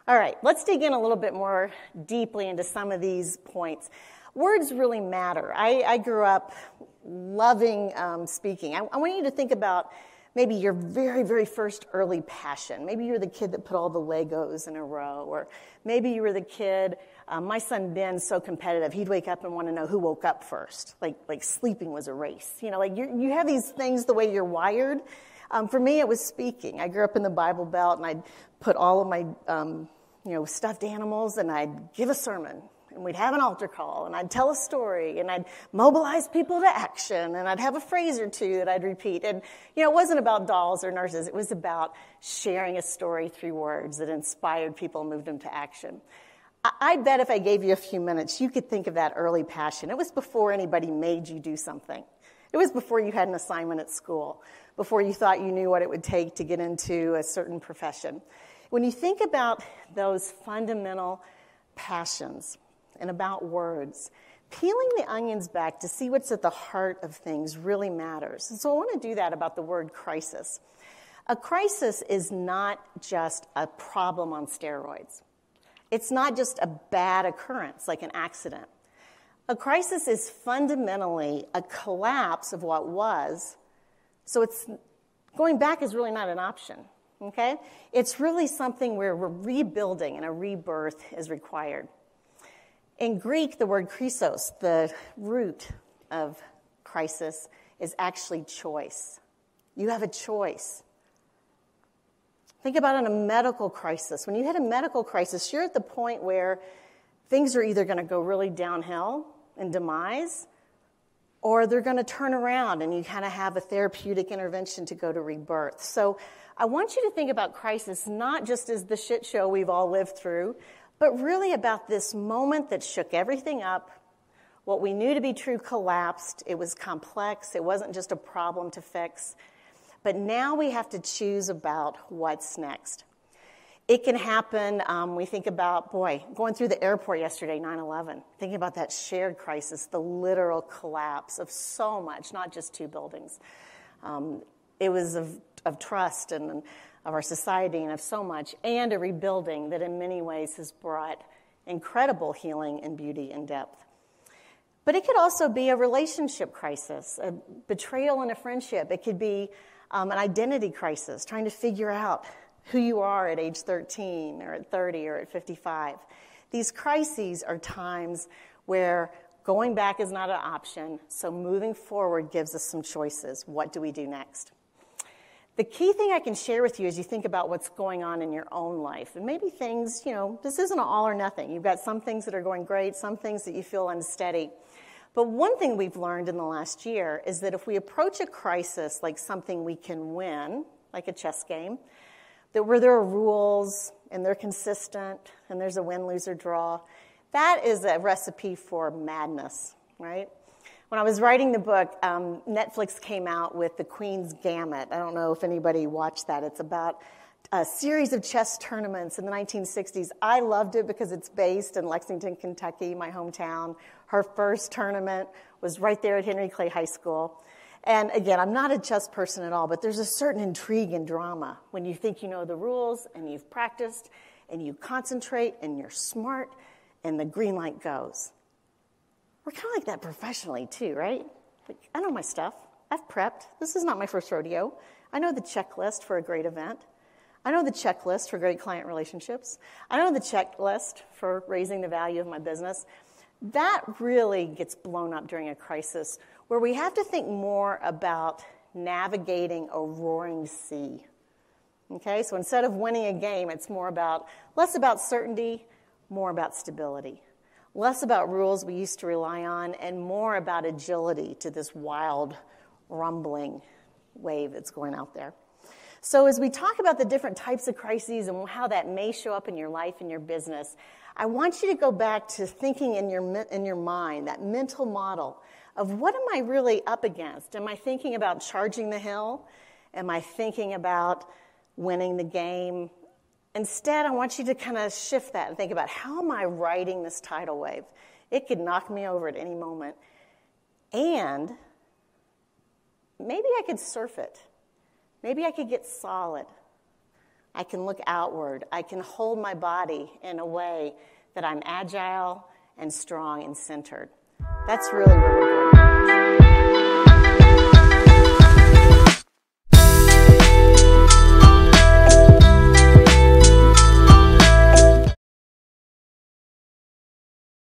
All right, let's dig in a little bit more deeply into some of these points. Words really matter. I grew up loving speaking. I want you to think about maybe your very, very first early passion. Maybe you were the kid that put all the Legos in a row, or maybe you were the kid, my son Ben's so competitive, he'd wake up and want to know who woke up first, like sleeping was a race. You know, like you have these things the way you're wired. For me, it was speaking. I grew up in the Bible Belt, and I'd put all of my, stuffed animals, and I'd give a sermon. And we'd have an altar call, and I'd tell a story, and I'd mobilize people to action, and I'd have a phrase or two that I'd repeat. And, it wasn't about dolls or nurses. It was about sharing a story through words that inspired people and moved them to action. I bet if I gave you a few minutes, you could think of that early passion. It was before anybody made you do something. It was before you had an assignment at school, before you thought you knew what it would take to get into a certain profession. When you think about those fundamental passions, and about words, peeling the onions back to see what's at the heart of things really matters. And so I want to do that about the word crisis. A crisis is not just a problem on steroids. It's not just a bad occurrence, like an accident. A crisis is fundamentally a collapse of what was, so going back is really not an option, okay? It's really something where we're rebuilding and a rebirth is required. In Greek, the word krisos, the root of crisis, is actually choice. You have a choice. Think about in a medical crisis. When you hit a medical crisis, you're at the point where things are either going to go really downhill and demise, or they're going to turn around and you kind of have a therapeutic intervention to go to rebirth. So I want you to think about crisis not just as the shit show we've all lived through, but really about this moment that shook everything up. What we knew to be true collapsed. It was complex. It wasn't just a problem to fix. But now we have to choose about what's next. It can happen, we think about, going through the airport yesterday, 9/11, thinking about that shared crisis, the literal collapse of so much, not just two buildings. It was of trust and of our society and of so much, and a rebuilding that in many ways has brought incredible healing and beauty and depth. But it could also be a relationship crisis, a betrayal in a friendship. It could be an identity crisis, trying to figure out who you are at age 13 or at 30 or at 55. These crises are times where going back is not an option, so moving forward gives us some choices. What do we do next? The key thing I can share with you as you think about what's going on in your own life, and maybe things, this isn't an all or nothing. You've got some things that are going great, some things that you feel unsteady. But one thing we've learned in the last year is that if we approach a crisis like something we can win, like a chess game, that where there are rules and they're consistent and there's a win, lose, or draw, that is a recipe for madness, right? When I was writing the book, Netflix came out with The Queen's Gambit. I don't know if anybody watched that. It's about a series of chess tournaments in the 1960s. I loved it because it's based in Lexington, Kentucky, my hometown. Her first tournament was right there at Henry Clay High School. And again, I'm not a chess person at all, but there's a certain intrigue and drama when you think you know the rules and you've practiced and you concentrate and you're smart and the green light goes. We're kind of like that professionally too, right? Like, I know my stuff. I've prepped. This is not my first rodeo. I know the checklist for a great event. I know the checklist for great client relationships. I know the checklist for raising the value of my business. That really gets blown up during a crisis where we have to think more about navigating a roaring sea. Okay, so instead of winning a game, it's less about certainty, more about stability. Less about rules we used to rely on, and more about agility to this wild, rumbling wave that's going out there. So as we talk about the different types of crises and how that may show up in your life and your business, I want you to go back to thinking in your mind, that mental model of what am I really up against? Am I thinking about charging the hill? Am I thinking about winning the game? Instead, I want you to kind of shift that and think about how am I riding this tidal wave? It could knock me over at any moment. And maybe I could surf it. Maybe I could get solid. I can look outward. I can hold my body in a way that I'm agile and strong and centered. That's really, really good.